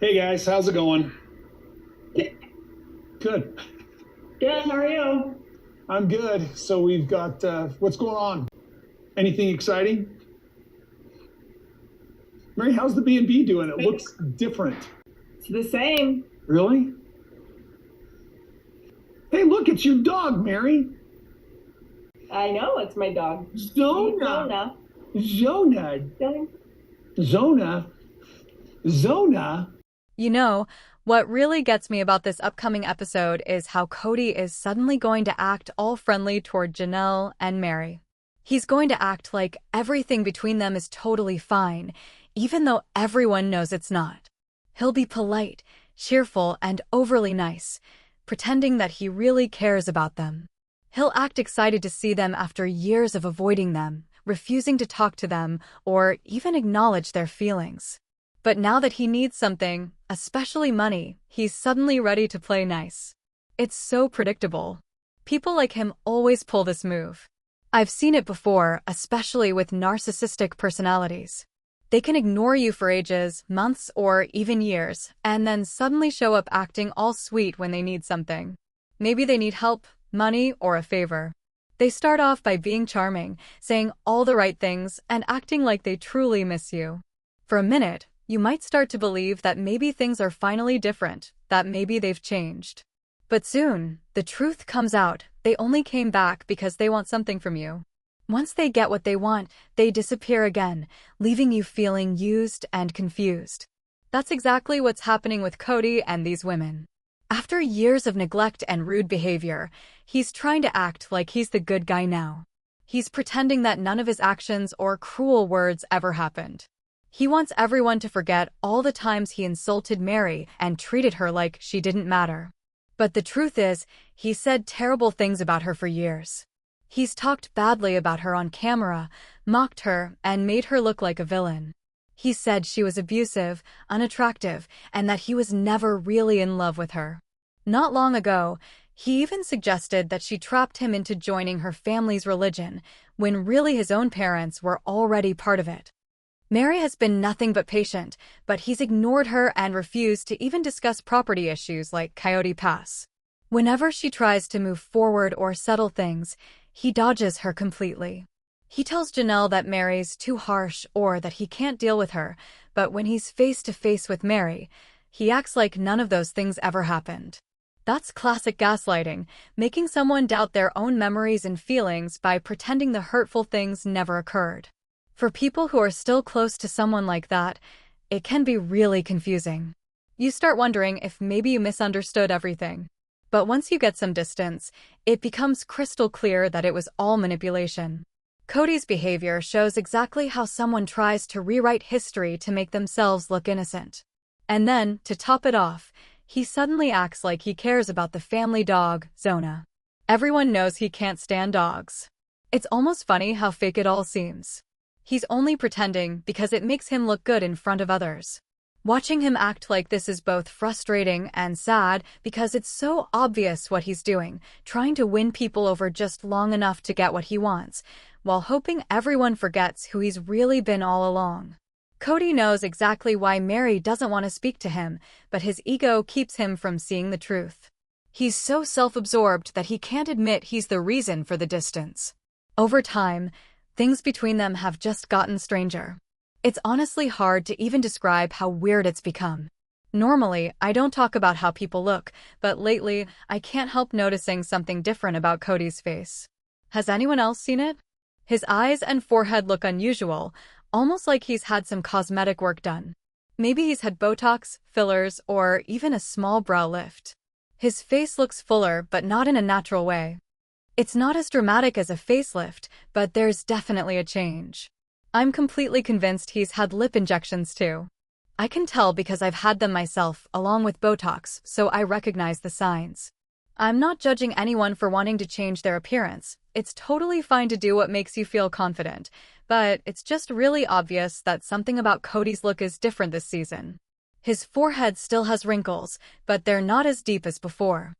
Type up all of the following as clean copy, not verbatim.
Hey guys, how's it going? Good. Good, how are you? I'm good. So we've got what's going on? Anything exciting? Mary, how's the B&B doing? It looks different. It's the same. Really? Hey, look, it's your dog, Mary. I know it's my dog. Zona. Zona. Zona. Zona. Zona. You know, what really gets me about this upcoming episode is how Kody is suddenly going to act all friendly toward Janelle and Meri. He's going to act like everything between them is totally fine, even though everyone knows it's not. He'll be polite, cheerful, and overly nice, pretending that he really cares about them. He'll act excited to see them after years of avoiding them, refusing to talk to them, or even acknowledge their feelings. But now that he needs something, especially money, he's suddenly ready to play nice. It's so predictable. People like him always pull this move. I've seen it before, especially with narcissistic personalities. They can ignore you for ages, months, or even years, and then suddenly show up acting all sweet when they need something. Maybe they need help, money, or a favor. They start off by being charming, saying all the right things, and acting like they truly miss you. For a minute, you might start to believe that maybe things are finally different, that maybe they've changed. But soon, the truth comes out. They only came back because they want something from you. Once they get what they want, they disappear again, leaving you feeling used and confused. That's exactly what's happening with Kody and these women. After years of neglect and rude behavior, he's trying to act like he's the good guy now. He's pretending that none of his actions or cruel words ever happened. He wants everyone to forget all the times he insulted Meri and treated her like she didn't matter. But the truth is, he said terrible things about her for years. He's talked badly about her on camera, mocked her, and made her look like a villain. He said she was abusive, unattractive, and that he was never really in love with her. Not long ago, he even suggested that she trapped him into joining her family's religion, when really his own parents were already part of it. Meri has been nothing but patient, but he's ignored her and refused to even discuss property issues like Coyote Pass. Whenever she tries to move forward or settle things, he dodges her completely. He tells Janelle that Meri's too harsh or that he can't deal with her, but when he's face to face with Meri, he acts like none of those things ever happened. That's classic gaslighting, making someone doubt their own memories and feelings by pretending the hurtful things never occurred. For people who are still close to someone like that, it can be really confusing. You start wondering if maybe you misunderstood everything. But once you get some distance, it becomes crystal clear that it was all manipulation. Kody's behavior shows exactly how someone tries to rewrite history to make themselves look innocent. And then, to top it off, he suddenly acts like he cares about the family dog, Zona. Everyone knows he can't stand dogs. It's almost funny how fake it all seems. He's only pretending because it makes him look good in front of others. Watching him act like this is both frustrating and sad because it's so obvious what he's doing, trying to win people over just long enough to get what he wants, while hoping everyone forgets who he's really been all along. Kody knows exactly why Meri doesn't want to speak to him, but his ego keeps him from seeing the truth. He's so self-absorbed that he can't admit he's the reason for the distance. Over time, things between them have just gotten stranger. It's honestly hard to even describe how weird it's become. Normally, I don't talk about how people look, but lately, I can't help noticing something different about Kody's face. Has anyone else seen it? His eyes and forehead look unusual, almost like he's had some cosmetic work done. Maybe he's had Botox, fillers, or even a small brow lift. His face looks fuller, but not in a natural way. It's not as dramatic as a facelift, but there's definitely a change. I'm completely convinced he's had lip injections too. I can tell because I've had them myself, along with Botox, so I recognize the signs. I'm not judging anyone for wanting to change their appearance. It's totally fine to do what makes you feel confident, but it's just really obvious that something about Kody's look is different this season. His forehead still has wrinkles, but they're not as deep as before.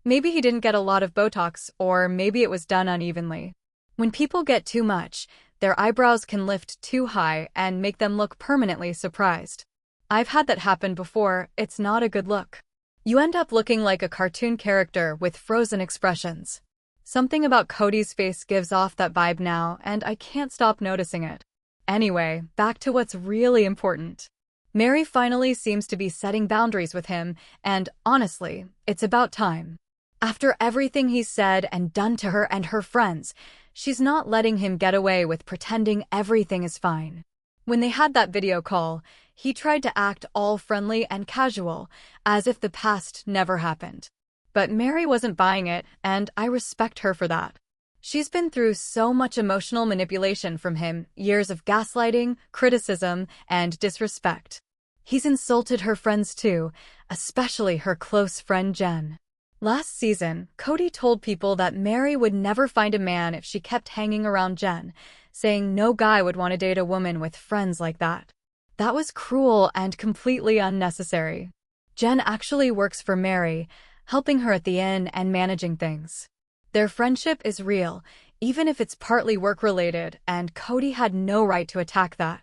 Maybe he didn't get a lot of Botox, or maybe it was done unevenly. When people get too much, their eyebrows can lift too high and make them look permanently surprised. I've had that happen before. It's not a good look. You end up looking like a cartoon character with frozen expressions. Something about Kody's face gives off that vibe now, and I can't stop noticing it. Anyway, back to what's really important. Meri finally seems to be setting boundaries with him, and honestly, it's about time. After everything he's said and done to her and her friends, she's not letting him get away with pretending everything is fine. When they had that video call, he tried to act all friendly and casual, as if the past never happened. But Meri wasn't buying it, and I respect her for that. She's been through so much emotional manipulation from him, years of gaslighting, criticism, and disrespect. He's insulted her friends too, especially her close friend Jen. Last season, Kody told people that Meri would never find a man if she kept hanging around Jen, saying no guy would want to date a woman with friends like that. That was cruel and completely unnecessary. Jen actually works for Meri, helping her at the inn and managing things. Their friendship is real, even if it's partly work-related, and Kody had no right to attack that.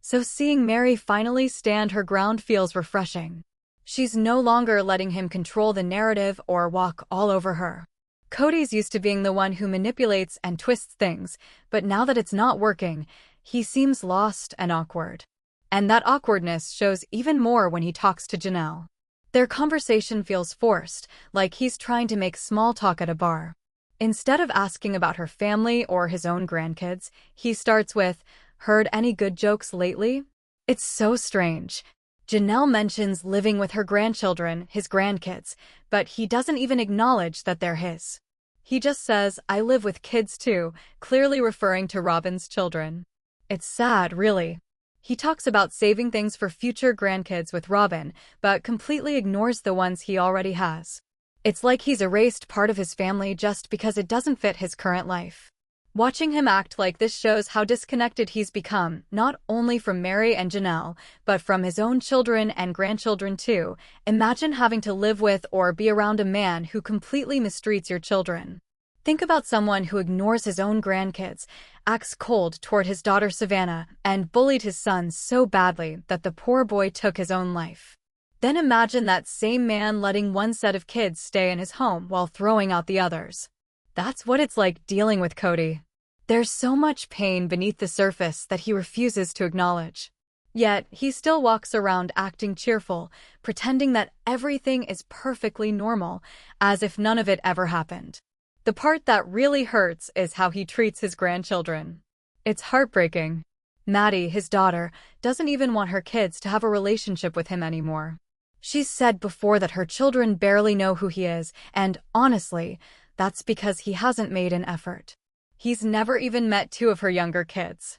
So seeing Meri finally stand her ground feels refreshing. She's no longer letting him control the narrative or walk all over her. Kody's used to being the one who manipulates and twists things, but now that it's not working, he seems lost and awkward. And that awkwardness shows even more when he talks to Janelle. Their conversation feels forced, like he's trying to make small talk at a bar. Instead of asking about her family or his own grandkids, he starts with, "Heard any good jokes lately?" It's so strange. Janelle mentions living with her grandchildren, his grandkids, but he doesn't even acknowledge that they're his. He just says, "I live with kids too," clearly referring to Robin's children. It's sad, really. He talks about saving things for future grandkids with Robin, but completely ignores the ones he already has. It's like he's erased part of his family just because it doesn't fit his current life. Watching him act like this shows how disconnected he's become, not only from Meri and Janelle, but from his own children and grandchildren too. Imagine having to live with or be around a man who completely mistreats your children. Think about someone who ignores his own grandkids, acts cold toward his daughter Savannah, and bullied his son so badly that the poor boy took his own life. Then imagine that same man letting one set of kids stay in his home while throwing out the others. That's what it's like dealing with Kody. There's so much pain beneath the surface that he refuses to acknowledge. Yet, he still walks around acting cheerful, pretending that everything is perfectly normal, as if none of it ever happened. The part that really hurts is how he treats his grandchildren. It's heartbreaking. Maddie, his daughter, doesn't even want her kids to have a relationship with him anymore. She's said before that her children barely know who he is, and honestly, that's because he hasn't made an effort. He's never even met two of her younger kids.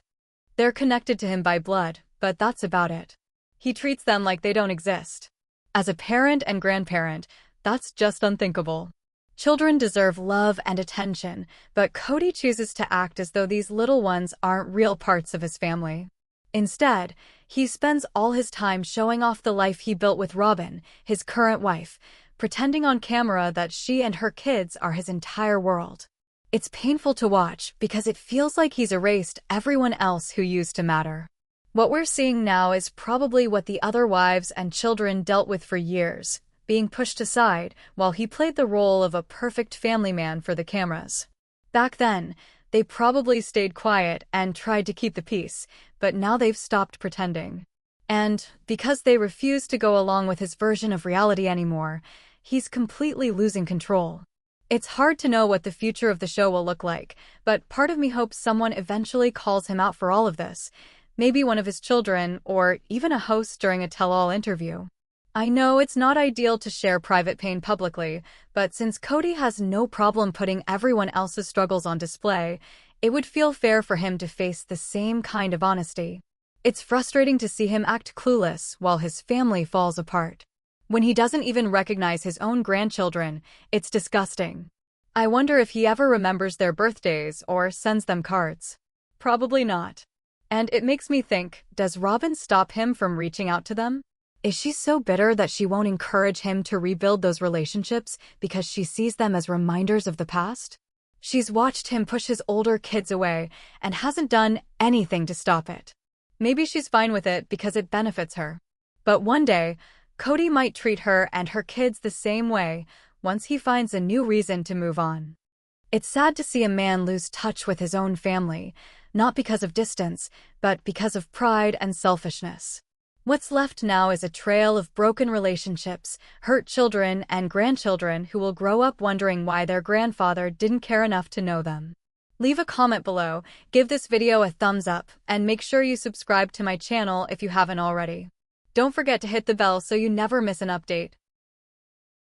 They're connected to him by blood, but that's about it. He treats them like they don't exist. As a parent and grandparent, that's just unthinkable. Children deserve love and attention, but Kody chooses to act as though these little ones aren't real parts of his family. Instead, he spends all his time showing off the life he built with Robin, his current wife, pretending on camera that she and her kids are his entire world. It's painful to watch because it feels like he's erased everyone else who used to matter. What we're seeing now is probably what the other wives and children dealt with for years, being pushed aside while he played the role of a perfect family man for the cameras. Back then, they probably stayed quiet and tried to keep the peace, but now they've stopped pretending. And because they refuse to go along with his version of reality anymore, he's completely losing control. It's hard to know what the future of the show will look like, but part of me hopes someone eventually calls him out for all of this, maybe one of his children, or even a host during a tell-all interview. I know it's not ideal to share private pain publicly, but since Kody has no problem putting everyone else's struggles on display, it would feel fair for him to face the same kind of honesty. It's frustrating to see him act clueless while his family falls apart. When he doesn't even recognize his own grandchildren, it's disgusting. I wonder if he ever remembers their birthdays or sends them cards. Probably not. And it makes me think, does Robin stop him from reaching out to them? Is she so bitter that she won't encourage him to rebuild those relationships because she sees them as reminders of the past? She's watched him push his older kids away and hasn't done anything to stop it. Maybe she's fine with it because it benefits her. But one day, Kody might treat her and her kids the same way once he finds a new reason to move on. It's sad to see a man lose touch with his own family, not because of distance, but because of pride and selfishness. What's left now is a trail of broken relationships, hurt children, and grandchildren who will grow up wondering why their grandfather didn't care enough to know them. Leave a comment below, give this video a thumbs up, and make sure you subscribe to my channel if you haven't already. Don't forget to hit the bell so you never miss an update.